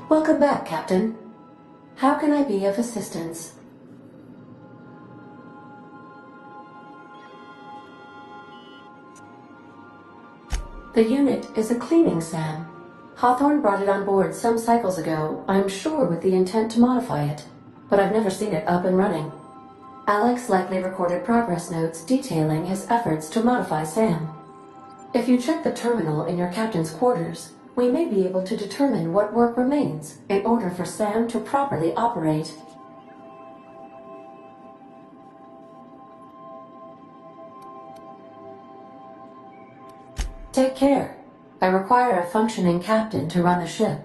Welcome back, Captain. How can I be of assistance? The unit is a cleaning SAM. Hawthorne brought it on board some cycles ago, I'm sure with the intent to modify it, but I've never seen it up and running. Alex likely recorded progress notes detailing his efforts to modify SAM. If you check the terminal in your captain's quarters, we may be able to determine what work remains in order for SAM to properly operate. Take care. I require a functioning captain to run the ship.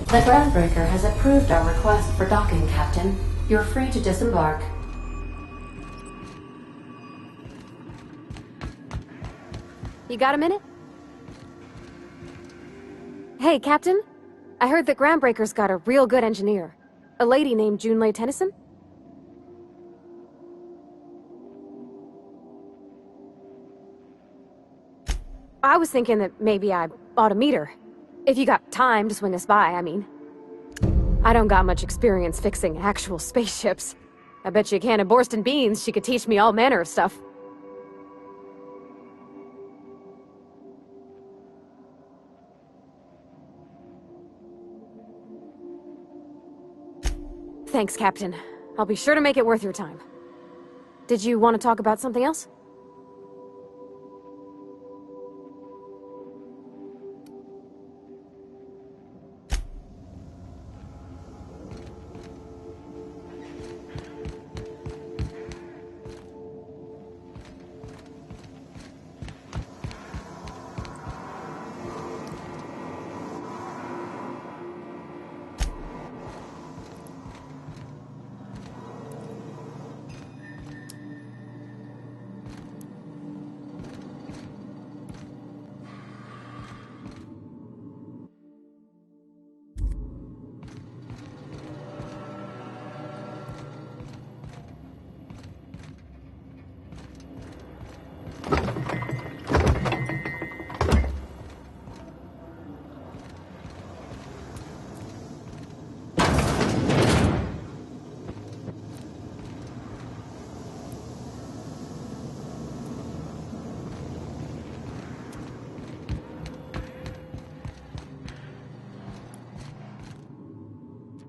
The groundbreaker has approved our request for docking, Captain. You're free to disembark. You got a minute? Hey, Captain. I heard that Groundbreaker's got a real good engineer. A lady named Junlei Tennyson? I was thinking that maybe I ought to meet her. If you got time to swing us by, I mean. I don't got much experience fixing actual spaceships. I bet you a can of Borston beans she could teach me all manner of stuff. Thanks, Captain. I'll be sure to make it worth your time. Did you want to talk about something else?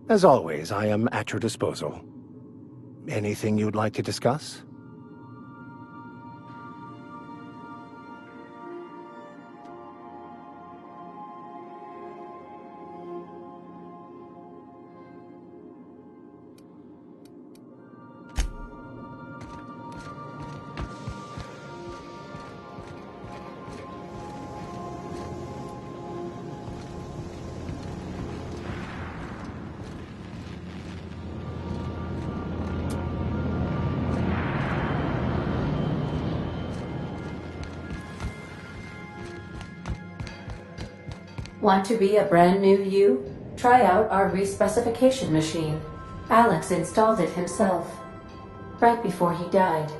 As always, I am at your disposal. Anything you'd like to discuss? Want to be a brand new you? Try out our respecification machine. Alex installed it himself, right before he died.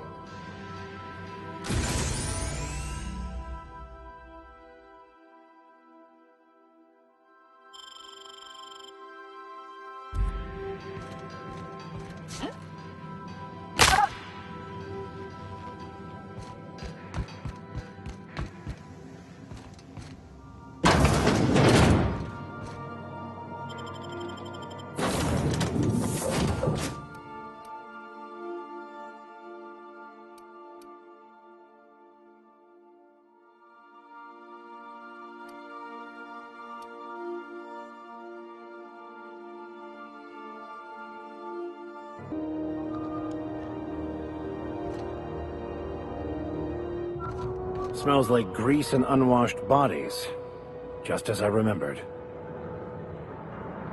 Smells like grease and unwashed bodies. Just as I remembered.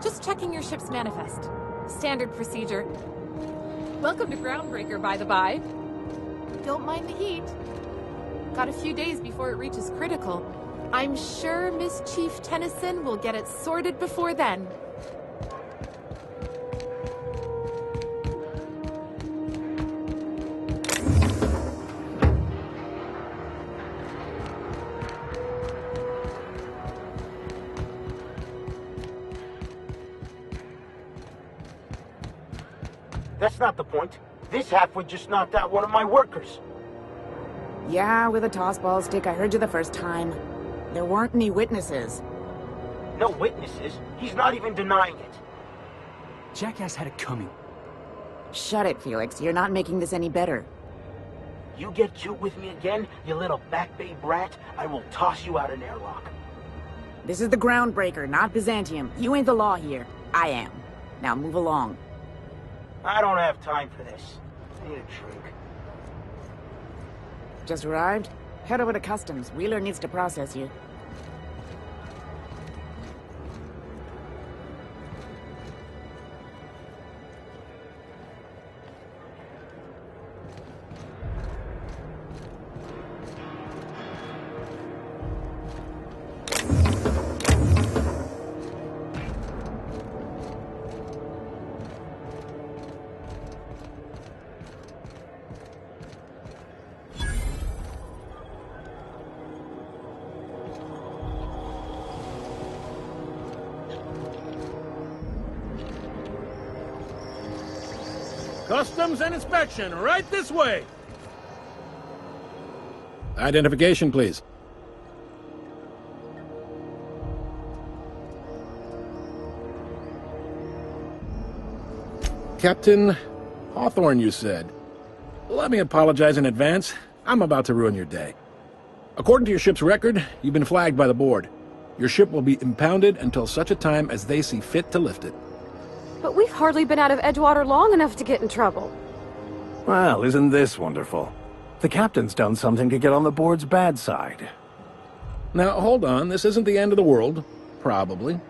Just checking your ship's manifest. Standard procedure. Welcome to Groundbreaker, by the by. Don't mind the heat. Got a few days before it reaches critical. I'm sure Miss Chief Tennyson will get it sorted before then. That's not the point. This halfwit just knocked out one of my workers. Yeah, with a tossball stick. I heard you the first time. There weren't any witnesses. No witnesses. He's not even denying it. Jackass had it coming. Shut it, Felix. You're not making this any better. You get cute with me again, you little back bay brat, I will toss you out an airlock. This is the Groundbreaker, not Byzantium. You ain't the law here. I am. Now move along. I don't have time for this. I need a drink. Just arrived? Head over to Customs. Wheeler needs to process you. Customs and inspection, right this way! Identification, please. Captain Hawthorne, you said. Let me apologize in advance. I'm about to ruin your day. According to your ship's record, you've been flagged by the board. Your ship will be impounded until such a time as they see fit to lift it. But we've hardly been out of Edgewater long enough to get in trouble. Well, isn't this wonderful? The captain's done something to get on the board's bad side. Now, hold on. This isn't the end of the world. Probably.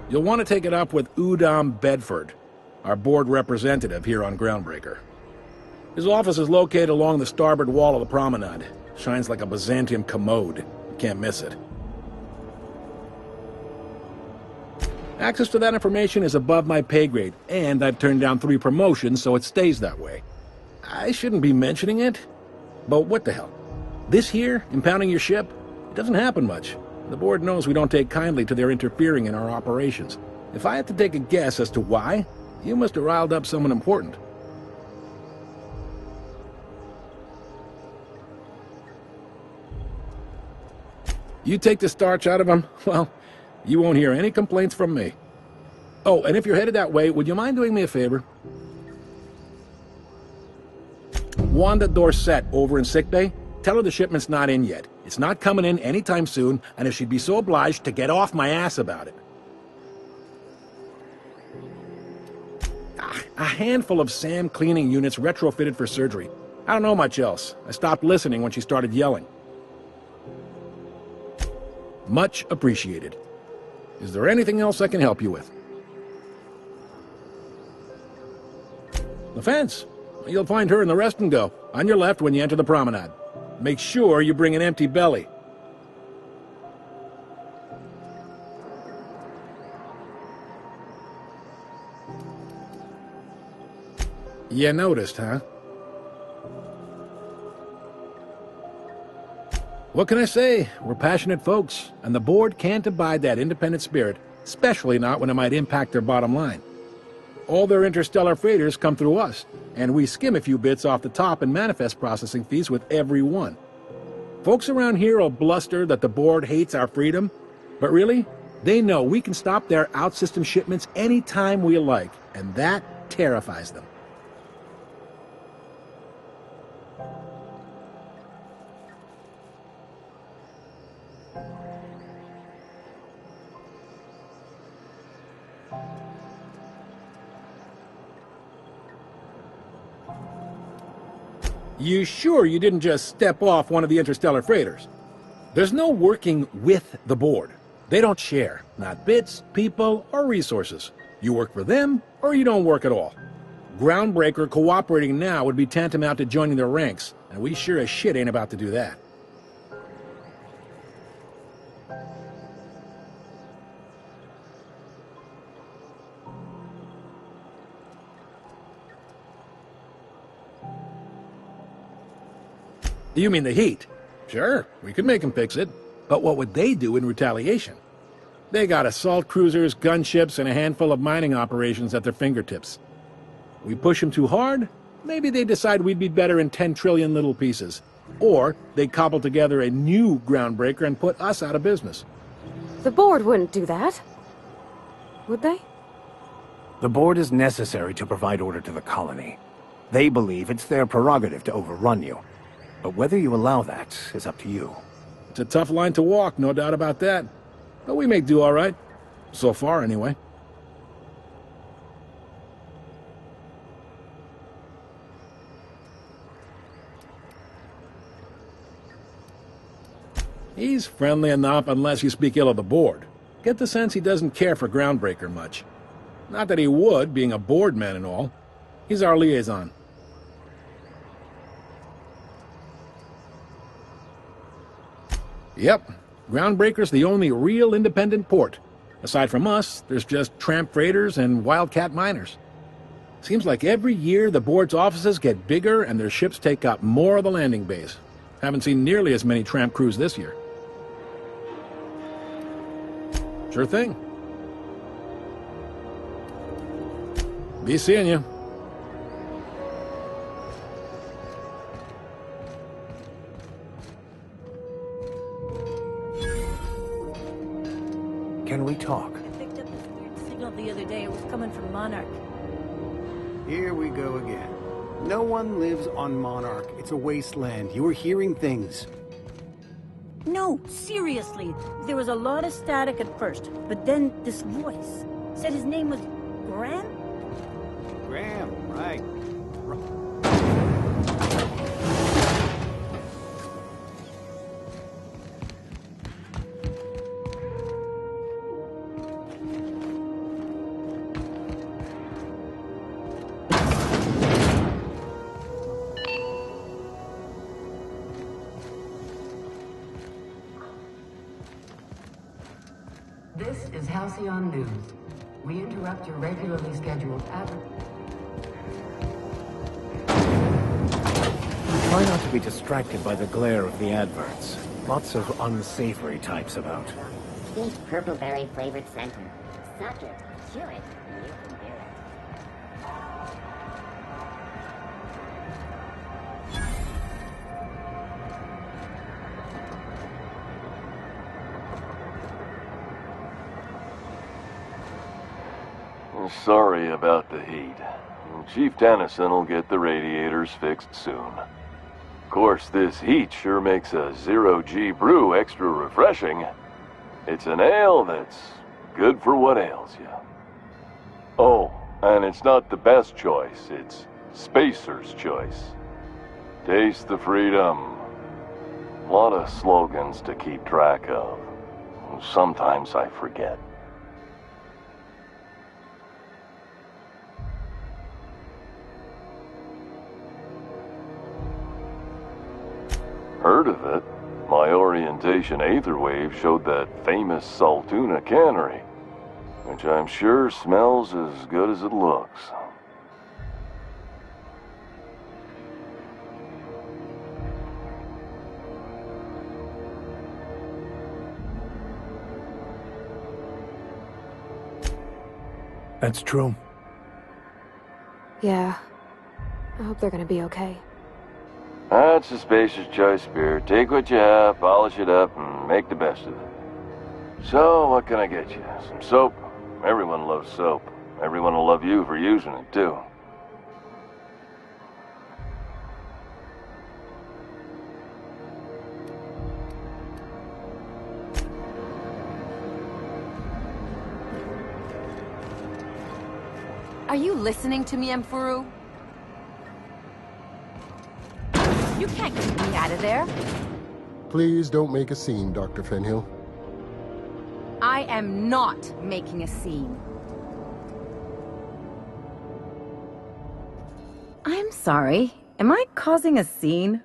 You'll want to take it up with Udom Bedford, our board representative here on Groundbreaker. His office is located along the starboard wall of the promenade. Shines like a Byzantium commode. You can't miss it. Access to that information is above my pay grade, and I've turned down 3 promotions, so it stays that way. I shouldn't be mentioning it, but what the hell? This here, impounding your ship, it doesn't happen much. The board knows we don't take kindly to their interfering in our operations. If I had to take a guess as to why, you must have riled up someone important. You take the starch out of them, well, you won't hear any complaints from me. Oh, and if you're headed that way, would you mind doing me a favor? Wanda Dorset over in sickbay, tell her the shipment's not in yet. It's not coming in anytime soon, and if she'd be so obliged to get off my ass about it. A handful of SAM cleaning units retrofitted for surgery. I don't know much else. I stopped listening when she started yelling. Much appreciated. Is there anything else I can help you with? The fence. You'll find her in the rest and go, on your left when you enter the promenade. Make sure you bring an empty belly. You noticed, huh? What can I say? We're passionate folks, and the board can't abide that independent spirit, especially not when it might impact their bottom line. All their interstellar freighters come through us, and we skim a few bits off the top in manifest processing fees with every one. Folks around here will bluster that the board hates our freedom, but really, they know we can stop their out-system shipments anytime we like, and that terrifies them. You sure you didn't just step off one of the interstellar freighters? There's no working with the board. They don't share, not bits, people, or resources. You work for them, or you don't work at all. Groundbreaker cooperating now would be tantamount to joining their ranks, and we sure as shit ain't about to do that. You mean the heat? Sure, we could make them fix it. But what would they do in retaliation? They got assault cruisers, gunships, and a handful of mining operations at their fingertips. We push them too hard, maybe they decide we'd be better in 10 trillion little pieces. Or they cobble together a new groundbreaker and put us out of business. The board wouldn't do that. Would they? The board is necessary to provide order to the colony. They believe it's their prerogative to overrun you. But whether you allow that is up to you. It's a tough line to walk, no doubt about that. But we make do all right. So far, anyway. He's friendly enough unless you speak ill of the board. Get the sense he doesn't care for Groundbreaker much. Not that he would, being a board man and all. He's our liaison. Yep, Groundbreaker's the only real independent port. Aside from us, there's just tramp freighters and wildcat miners. Seems like every year the board's offices get bigger and their ships take up more of the landing bays. Haven't seen nearly as many tramp crews this year. Sure thing. Be seeing you. Can we talk? I picked up this weird signal the other day. It was coming from Monarch. Here we go again. No one lives on Monarch. It's a wasteland. You were hearing things. No, seriously. There was a lot of static at first, but then this voice said his name was Graham? Graham, right. This is Halcyon News. We interrupt your regularly scheduled Try not to be distracted by the glare of the adverts. Lots of unsavory types about. Pink purple-berry flavored center. Suck it. Chew it. You can do it. Sorry about the heat. Chief Dennison will get the radiators fixed soon. Of course, this heat sure makes a zero-G brew extra refreshing. It's an ale that's good for what ails you. Oh, and it's not the best choice. It's Spacer's choice. Taste the freedom. A lot of slogans to keep track of. Sometimes I forget. Heard of it. My orientation aether wave showed that famous Saltuna cannery, which I'm sure smells as good as it looks. That's true. Yeah. I hope they're gonna be okay. That's a spacious choice, Spirit. Take what you have, polish it up, and make the best of it. So, what can I get you? Some soap? Everyone loves soap. Everyone will love you for using it, too. Are you listening to me, Emfuru? You can't keep me out of there. Please don't make a scene, Dr. Fenhill. I am not making a scene. I'm sorry. Am I causing a scene?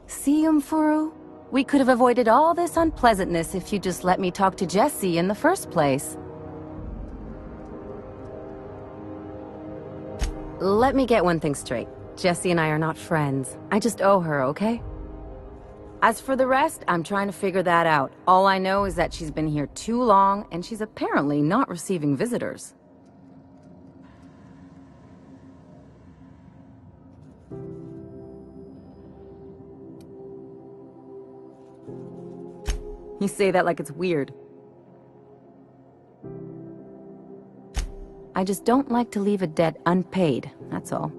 See, Emfuru? We could have avoided all this unpleasantness if you just let me talk to Jessie in the first place. Let me get one thing straight. Jessie and I are not friends. I just owe her, okay? As for the rest, I'm trying to figure that out. All I know is that she's been here too long, and she's apparently not receiving visitors. You say that like it's weird. I just don't like to leave a debt unpaid, that's all.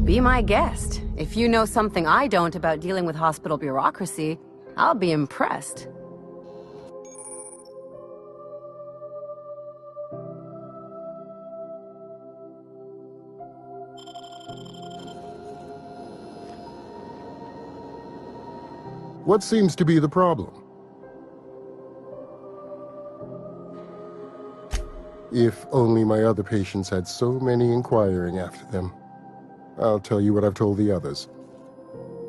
Be my guest. If you know something I don't about dealing with hospital bureaucracy, I'll be impressed. What seems to be the problem? If only my other patients had so many inquiring after them. I'll tell you what I've told the others.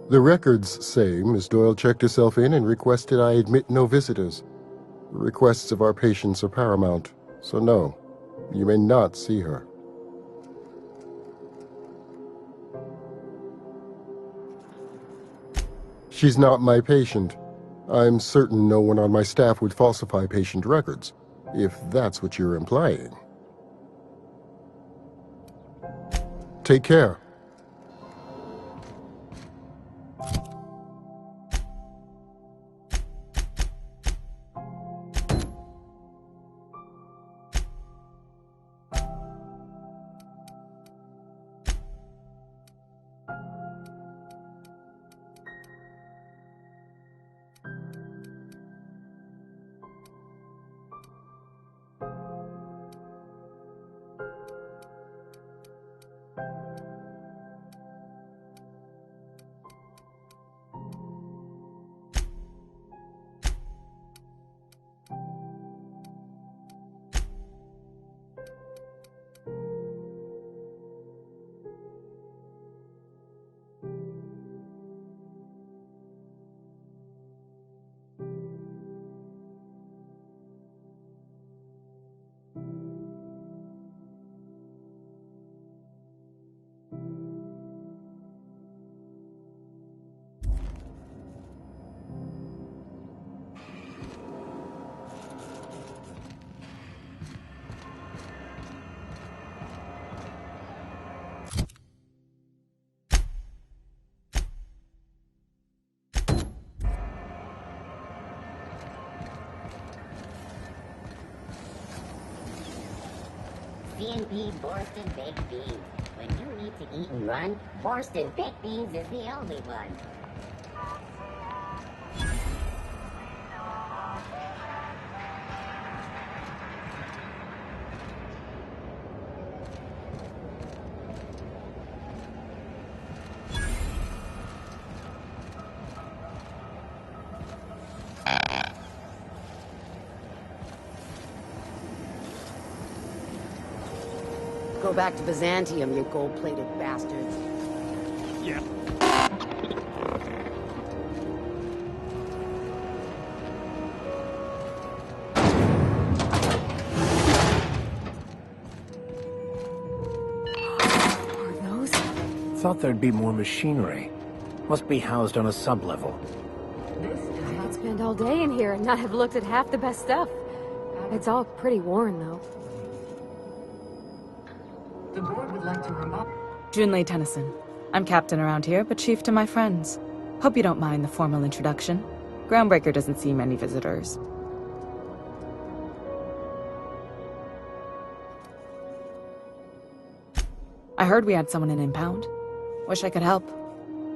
The records say Miss Doyle checked herself in and requested I admit no visitors. The requests of our patients are paramount, so no, you may not see her. She's not my patient. I'm certain no one on my staff would falsify patient records, if that's what you're implying. Take care. C&P Borston Baked Beans. When you need to eat and run, Borston Baked Beans is the only one. Go back to Byzantium, you gold-plated bastards. Yeah. thought there'd be more machinery. Must be housed on a sub-level. I could spend all day in here and not have looked at half the best stuff. It's all pretty worn, though. The board would like to remind... Junlei Tennyson. I'm captain around here, but chief to my friends. Hope you don't mind the formal introduction. Groundbreaker doesn't see many visitors. I heard we had someone in impound. Wish I could help.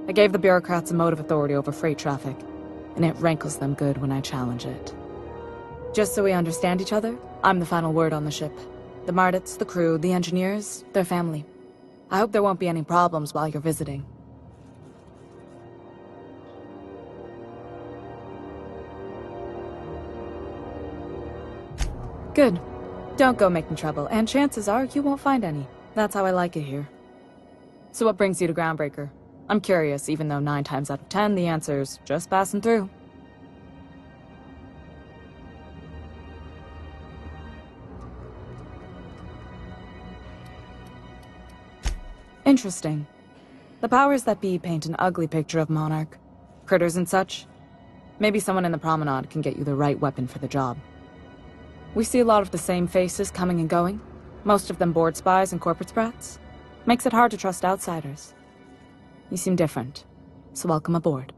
I gave the bureaucrats a motive authority over freight traffic, and it rankles them good when I challenge it. Just so we understand each other, I'm the final word on the ship. The Mardits, the crew, the engineers, their family. I hope there won't be any problems while you're visiting. Good. Don't go making trouble, and chances are you won't find any. That's how I like it here. So what brings you to Groundbreaker? I'm curious, even though 9 times out of 10 the answer's just passing through. Interesting. The powers that be paint an ugly picture of Monarch. Critters and such. Maybe someone in the promenade can get you the right weapon for the job. We see a lot of the same faces coming and going. Most of them board spies and corporate sprats. Makes it hard to trust outsiders. You seem different, so welcome aboard.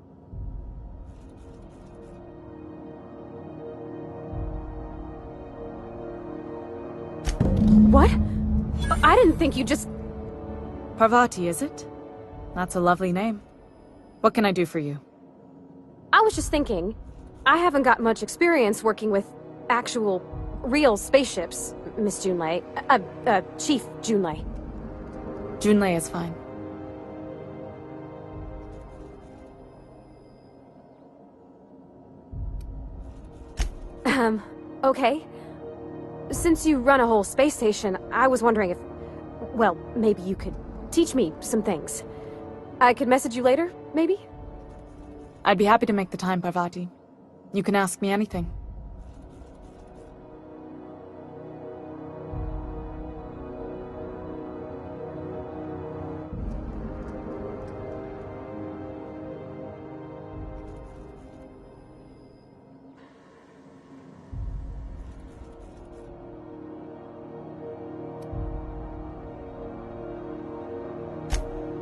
What? I didn't think you just... Parvati, is it? That's a lovely name. What can I do for you? I was just thinking, I haven't got much experience working with actual, real spaceships, Miss Junlei. Chief Junlei. Junlei is fine. Okay. Since you run a whole space station, I was wondering if... Well, maybe you could teach me some things. I could message you later, maybe? I'd be happy to make the time, Parvati. You can ask me anything.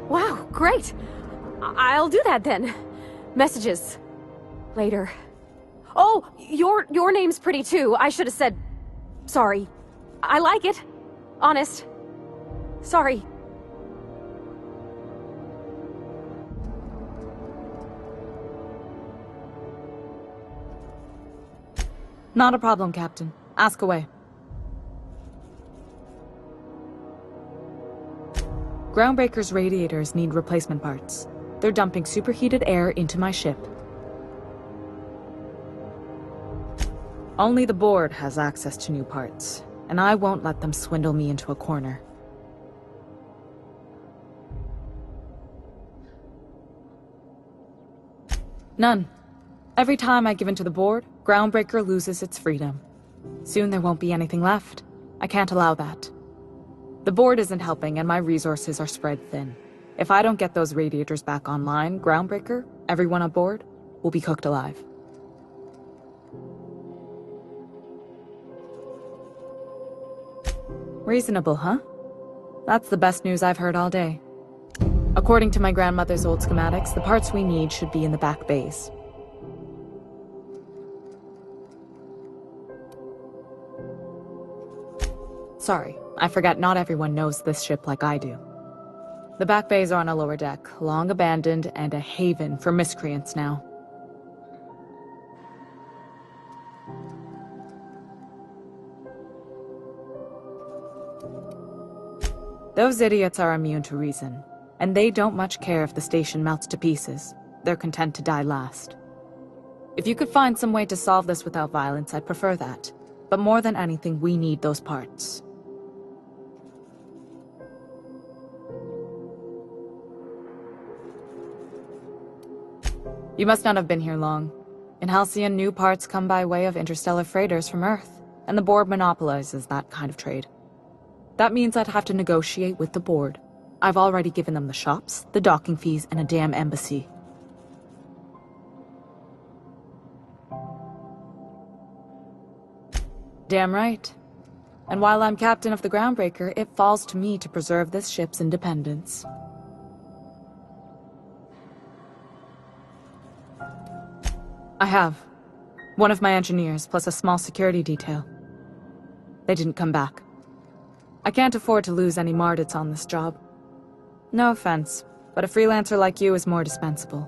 Wow, great! I'll do that then. Messages. Later. Oh, your name's pretty too. I should have said... Sorry. I like it. Honest. Sorry. Not a problem, Captain. Ask away. Groundbreaker's radiators need replacement parts. They're dumping superheated air into my ship. Only the board has access to new parts, and I won't let them swindle me into a corner. None. Every time I give in to the board, Groundbreaker loses its freedom. Soon there won't be anything left. I can't allow that. The board isn't helping, and my resources are spread thin. If I don't get those radiators back online, Groundbreaker, everyone aboard, will be cooked alive. Reasonable, huh? That's the best news I've heard all day. According to my grandmother's old schematics, the parts we need should be in the back bays. Sorry, I forgot not everyone knows this ship like I do. The back bays are on a lower deck, long abandoned and a haven for miscreants now. Those idiots are immune to reason, and they don't much care if the station melts to pieces. They're content to die last. If you could find some way to solve this without violence, I'd prefer that. But more than anything, we need those parts. You must not have been here long. In Halcyon, new parts come by way of interstellar freighters from Earth, and the board monopolizes that kind of trade. That means I'd have to negotiate with the board. I've already given them the shops, the docking fees, and a damn embassy. Damn right. And while I'm captain of the Groundbreaker, it falls to me to preserve this ship's independence. I have. One of my engineers, plus a small security detail. They didn't come back. I can't afford to lose any Mardits on this job. No offense, but a freelancer like you is more dispensable.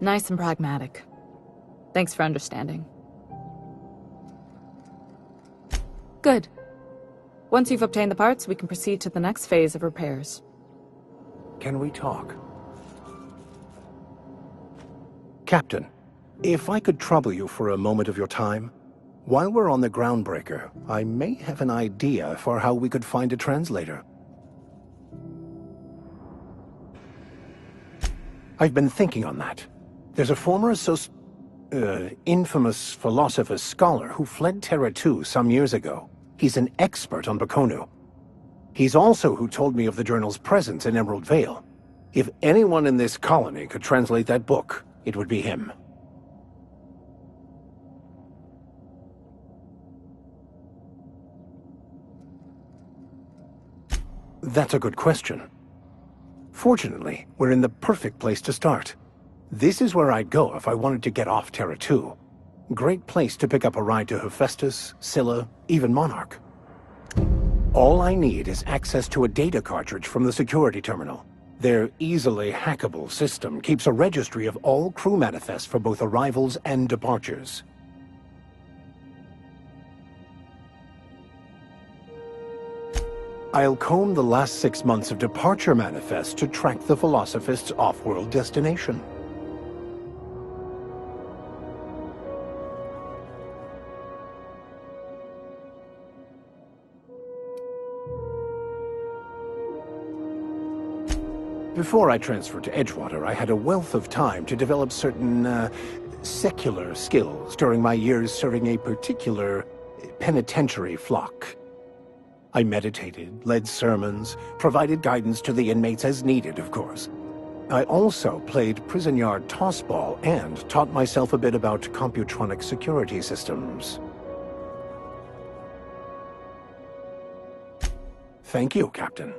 Nice and pragmatic. Thanks for understanding. Good. Once you've obtained the parts, we can proceed to the next phase of repairs. Can we talk? Captain, if I could trouble you for a moment of your time. While we're on the Groundbreaker, I may have an idea for how we could find a translator. I've been thinking on that. There's a former infamous philosopher scholar who fled Terra 2 some years ago. He's an expert on Bakonu. He's also who told me of the journal's presence in Emerald Vale. If anyone in this colony could translate that book, it would be him. That's a good question. Fortunately, we're in the perfect place to start. This is where I'd go if I wanted to get off Terra 2. Great place to pick up a ride to Hephaestus, Scylla, even Monarch. All I need is access to a data cartridge from the security terminal. Their easily hackable system keeps a registry of all crew manifests for both arrivals and departures. I'll comb the last 6 months of departure manifests to track the Philosophist's off-world destination. Before I transferred to Edgewater, I had a wealth of time to develop certain, secular skills during my years serving a particular penitentiary flock. I meditated, led sermons, provided guidance to the inmates as needed, of course. I also played prison yard tossball and taught myself a bit about computronic security systems. Thank you, Captain.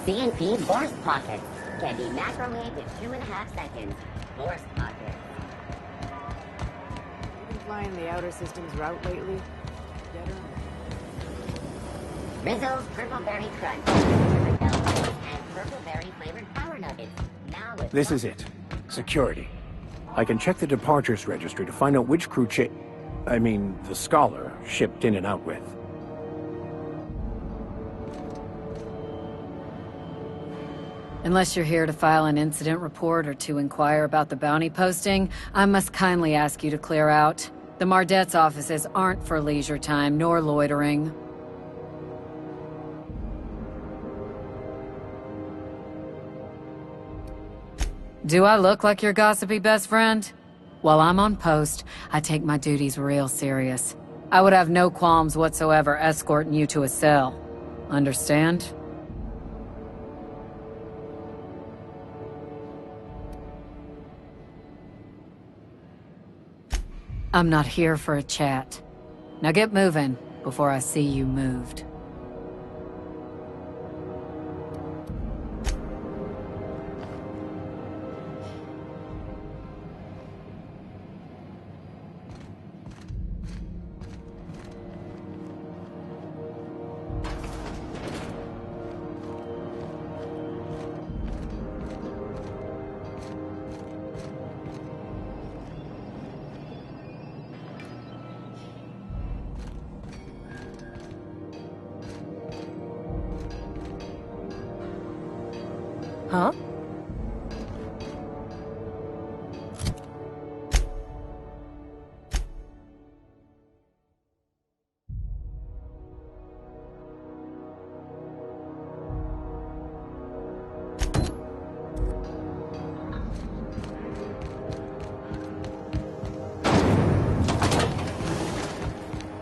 CNP Borst Pockets can be macrowaved in 2.5 seconds. Borst Pockets. You been flying the Outer Systems route lately? Rizzo's Purple Berry Crunch, and Purple Berry flavored power nuggets. Now with This is it. Security. I can check the departures registry to find out which crew the scholar shipped in and out with. Unless you're here to file an incident report or to inquire about the bounty posting, I must kindly ask you to clear out. The Mardet's offices aren't for leisure time nor loitering. Do I look like your gossipy best friend? While I'm on post, I take my duties real serious. I would have no qualms whatsoever escorting you to a cell. Understand? I'm not here for a chat. Now get moving before I see you moved. Huh?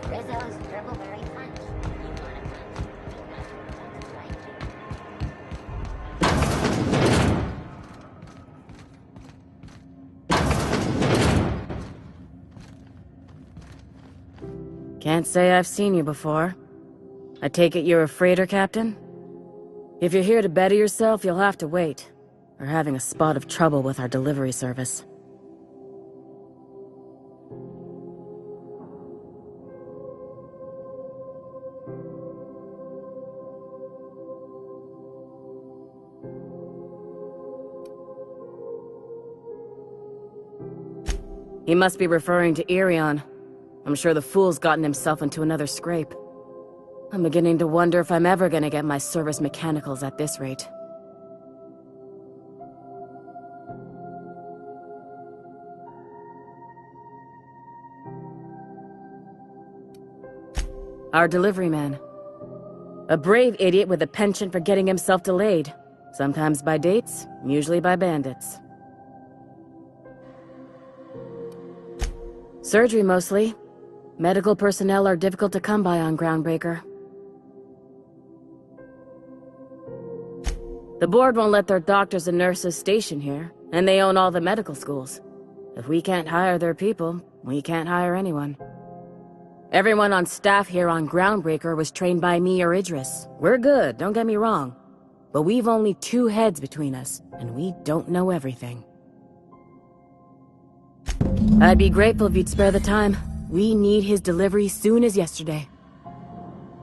Rizzo's Dribbleberry Punch. You want a punch? That's right. Can't say I've seen you before. I take it you're a freighter captain? If you're here to better yourself, you'll have to wait. We're having a spot of trouble with our delivery service. He must be referring to Irion. I'm sure the fool's gotten himself into another scrape. I'm beginning to wonder if I'm ever gonna get my service mechanicals at this rate. Our delivery man. A brave idiot with a penchant for getting himself delayed. Sometimes by dates, usually by bandits. Surgery mostly. Medical personnel are difficult to come by on Groundbreaker. The board won't let their doctors and nurses station here, and they own all the medical schools. If we can't hire their people, we can't hire anyone. Everyone on staff here on Groundbreaker was trained by me or Idris. We're good, don't get me wrong. But we've only 2 heads between us, and we don't know everything. I'd be grateful if you'd spare the time. We need his delivery soon as yesterday.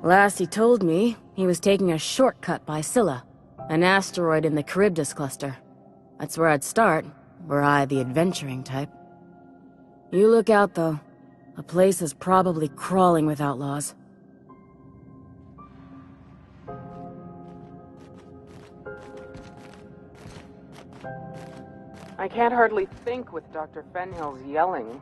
Last he told me, he was taking a shortcut by Scylla, an asteroid in the Charybdis cluster. That's where I'd start, were I the adventuring type. You look out, though. The place is probably crawling with outlaws. I can't hardly think with Dr. Fenhill's yelling.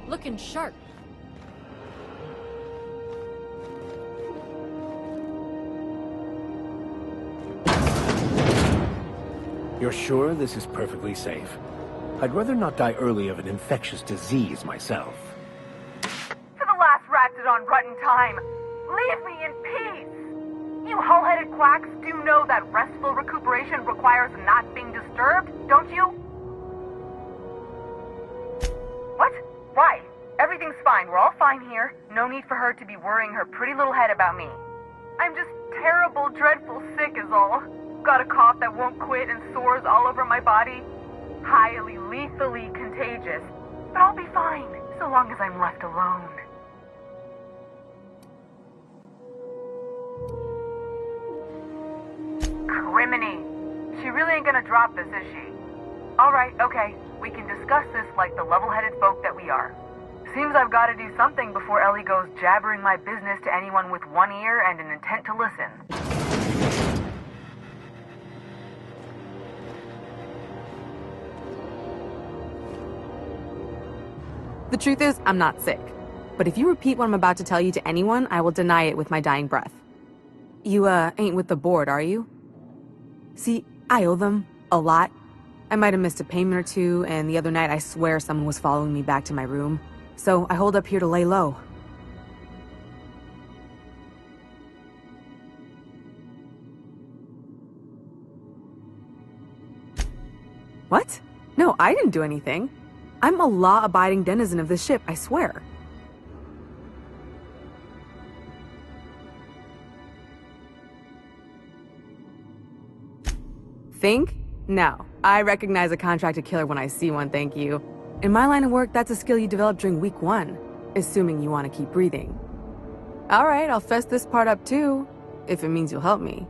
Looking sharp. You're sure this is perfectly safe? I'd rather not die early of an infectious disease myself. For the last Ratdodon rotten time, leave me in peace! You hull-headed quacks do know that restful recuperation requires not being disturbed, don't you? What? Why? Everything's fine. We're all fine here. No need for her to be worrying her pretty little head about me. I'm just terrible, dreadful sick is all. Got a cough that won't quit and sores all over my body. Highly, lethally contagious. But I'll be fine, so long as I'm left alone. Criminy. She really ain't gonna drop this, is she? Alright, okay. We can discuss this like the level-headed folk that we are. Seems I've got to do something before Ellie goes jabbering my business to anyone with one ear and an intent to listen. The truth is, I'm not sick. But if you repeat what I'm about to tell you to anyone, I will deny it with my dying breath. You, ain't with the board, are you? See, I owe them a lot. I might have missed a payment or two, and the other night I swear someone was following me back to my room. So I hold up here to lay low. What? No, I didn't do anything. I'm a law-abiding denizen of this ship, I swear. Think? No. I recognize a contracted killer when I see one, thank you. In my line of work, that's a skill you develop during week 1, assuming you want to keep breathing. Alright, I'll fess this part up too, if it means you'll help me.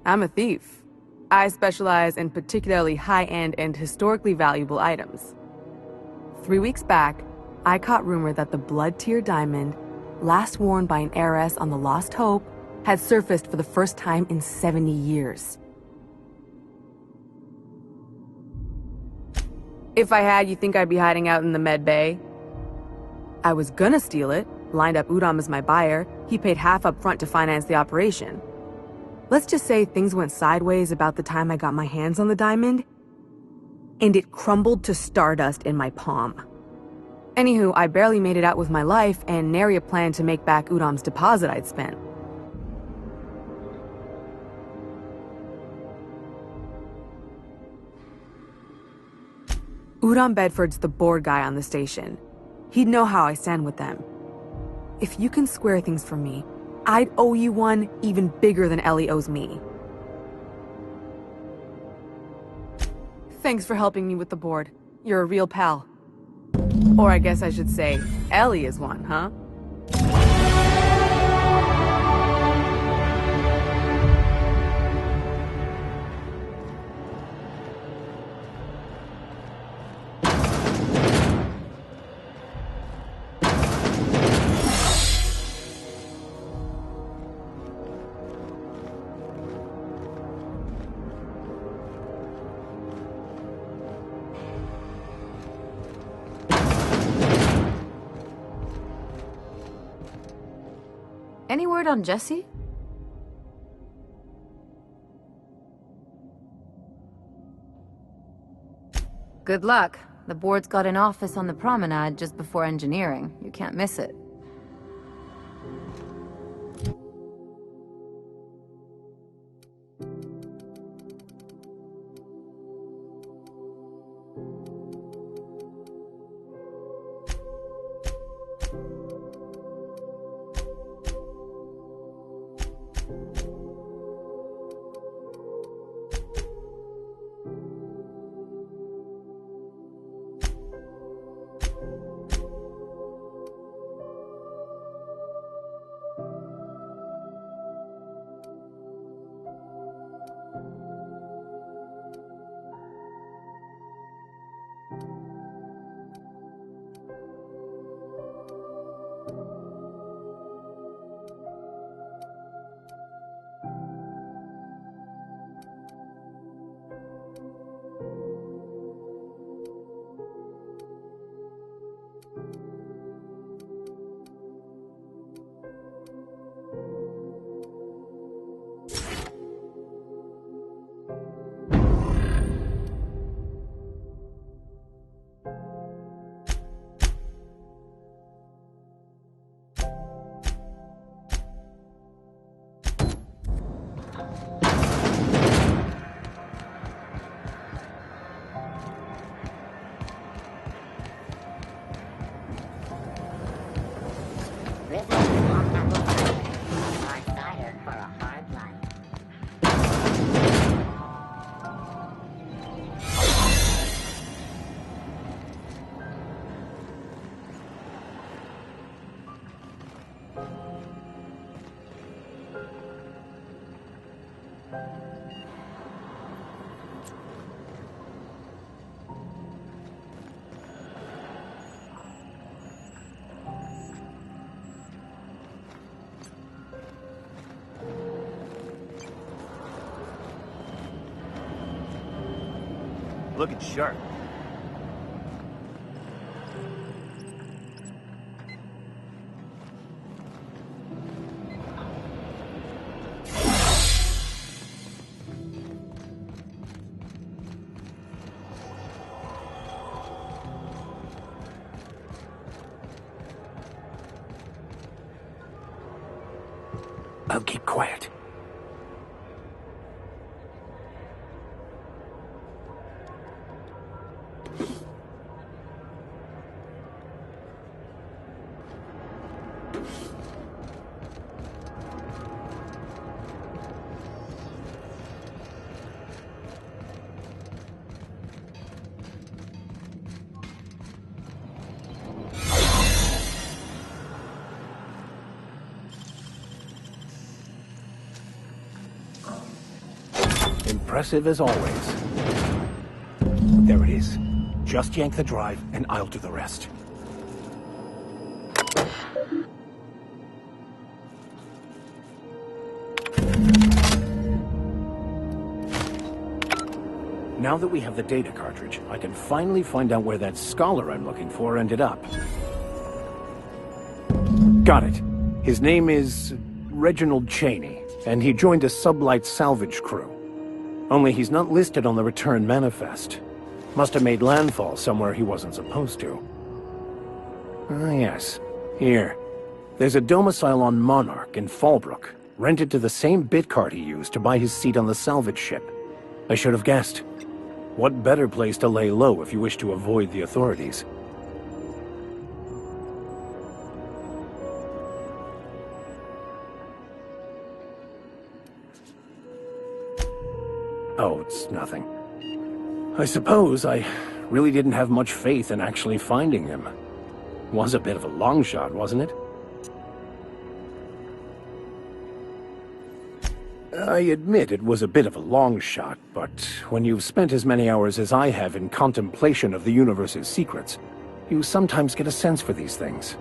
I'm a thief. I specialize in particularly high-end and historically valuable items. 3 weeks back, I caught rumor that the blood-tier diamond, last worn by an heiress on the Lost Hope, had surfaced for the first time in 70 years. If I had, you think I'd be hiding out in the med bay? I was gonna steal it, lined up Udom as my buyer. He paid half up front to finance the operation. Let's just say things went sideways about the time I got my hands on the diamond, and it crumbled to stardust in my palm. Anywho, I barely made it out with my life, and nary a plan to make back Udom's deposit I'd spent. Udom Bedford's the board guy on the station. He'd know how I stand with them. If you can square things for me, I'd owe you one even bigger than Ellie owes me. Thanks for helping me with the board. You're a real pal. Or I guess I should say, Ellie is one, huh? Any word on Jesse? Good luck. The board's got an office on the promenade just before engineering. You can't miss it. Looking sharp. I'll keep quiet. Impressive as always. There it is. Just yank the drive, and I'll do the rest. Now that we have the data cartridge, I can finally find out where that scholar I'm looking for ended up. Got it. His name is Reginald Cheney, and he joined a sublight salvage crew. Only he's not listed on the return manifest. Must have made landfall somewhere he wasn't supposed to. Ah, yes. Here. There's a domicile on Monarch in Fallbrook, rented to the same bit card he used to buy his seat on the salvage ship. I should have guessed. What better place to lay low if you wish to avoid the authorities? Oh, it's nothing. I suppose I really didn't have much faith in actually finding him. Was a bit of a long shot, wasn't it? I admit it was a bit of a long shot, but when you've spent as many hours as I have in contemplation of the universe's secrets, you sometimes get a sense for these things.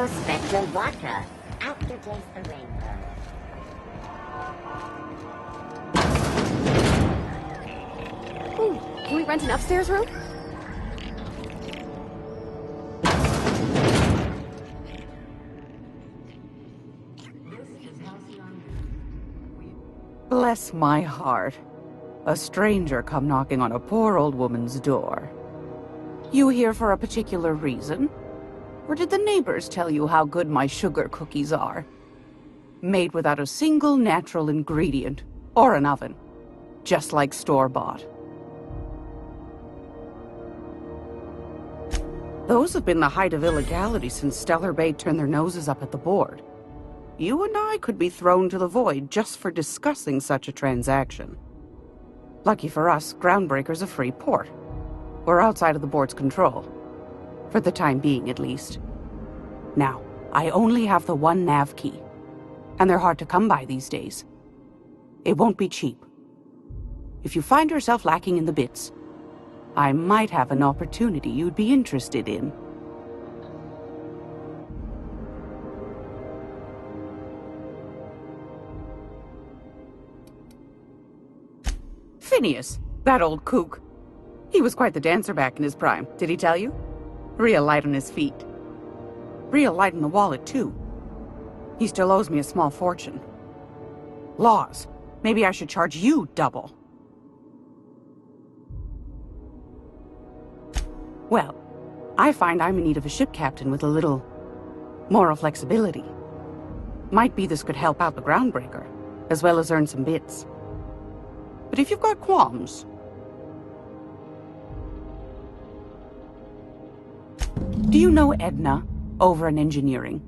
Spectrum vodka. Aftertaste the rainbow. Ooh, can we rent an upstairs room? Bless my heart. A stranger come knocking on a poor old woman's door. You here for a particular reason? Or did the neighbors tell you how good my sugar cookies are? Made without a single natural ingredient, or an oven. Just like store-bought. Those have been the height of illegality since Stellar Bay turned their noses up at the board. You and I could be thrown to the void just for discussing such a transaction. Lucky for us, Groundbreaker's a free port. We're outside of the board's control. For the time being, at least. Now, I only have the one nav key. And they're hard to come by these days. It won't be cheap. If you find yourself lacking in the bits, I might have an opportunity you'd be interested in. Phineas, that old kook. He was quite the dancer back in his prime, did he tell you? Real light on his feet. Real light in the wallet, too. He still owes me a small fortune. Laws. Maybe I should charge you double. Well, I find I'm in need of a ship captain with a little moral flexibility. Might be this could help out the Groundbreaker, as well as earn some bits. But if you've got qualms... Do you know Edna, over in engineering?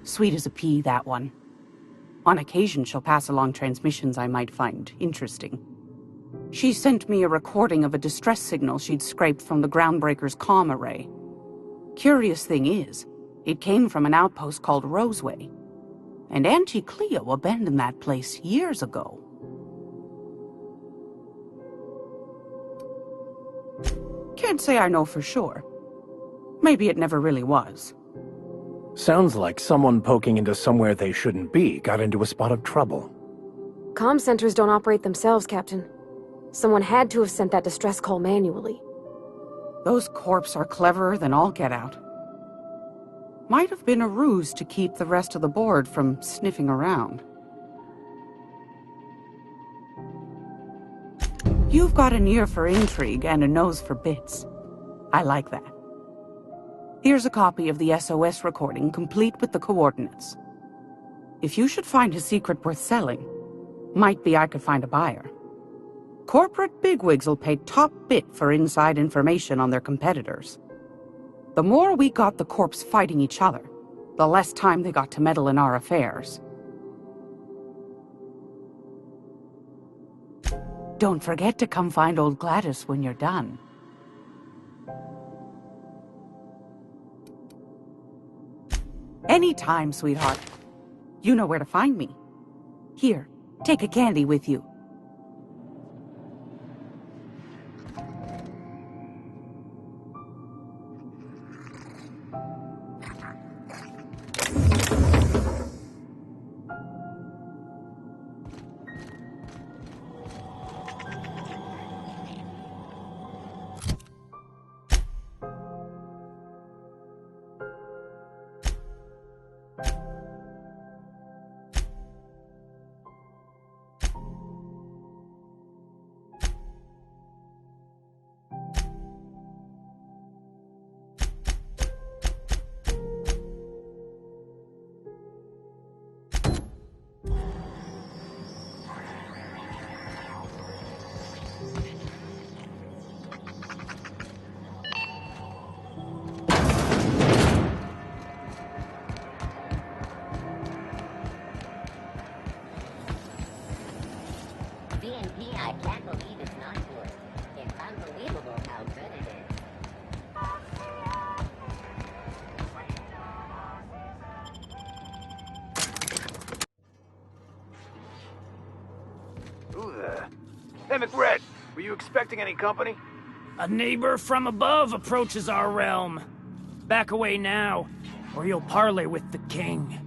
Sweet as a pea, that one. On occasion, she'll pass along transmissions I might find interesting. She sent me a recording of a distress signal she'd scraped from the Groundbreaker's comm array. Curious thing is, it came from an outpost called Roseway. And Auntie Cleo abandoned that place years ago. Can't say I know for sure. Maybe it never really was. Sounds like someone poking into somewhere they shouldn't be got into a spot of trouble. Comm centers don't operate themselves, Captain. Someone had to have sent that distress call manually. Those corps are cleverer than all get out. Might have been a ruse to keep the rest of the board from sniffing around. You've got an ear for intrigue and a nose for bits. I like that. Here's a copy of the SOS recording, complete with the coordinates. If you should find a secret worth selling, might be I could find a buyer. Corporate bigwigs will pay top bit for inside information on their competitors. The more we got the corps fighting each other, the less time they got to meddle in our affairs. Don't forget to come find old Gladys when you're done. Anytime, sweetheart. You know where to find me. Here, take a candy with you. I can't believe it's not yours. It's unbelievable how good it is. Who the? Hey, McRed, were you expecting any company? A neighbor from above approaches our realm. Back away now, or you'll parley with the king.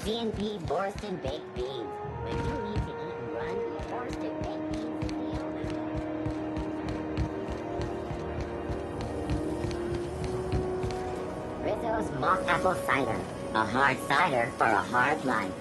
C&P Borston Baked Beans. When you need to eat and run, Borston Baked Beans is the only one. Rizzo's Mock Apple Cider. A hard cider for a hard life.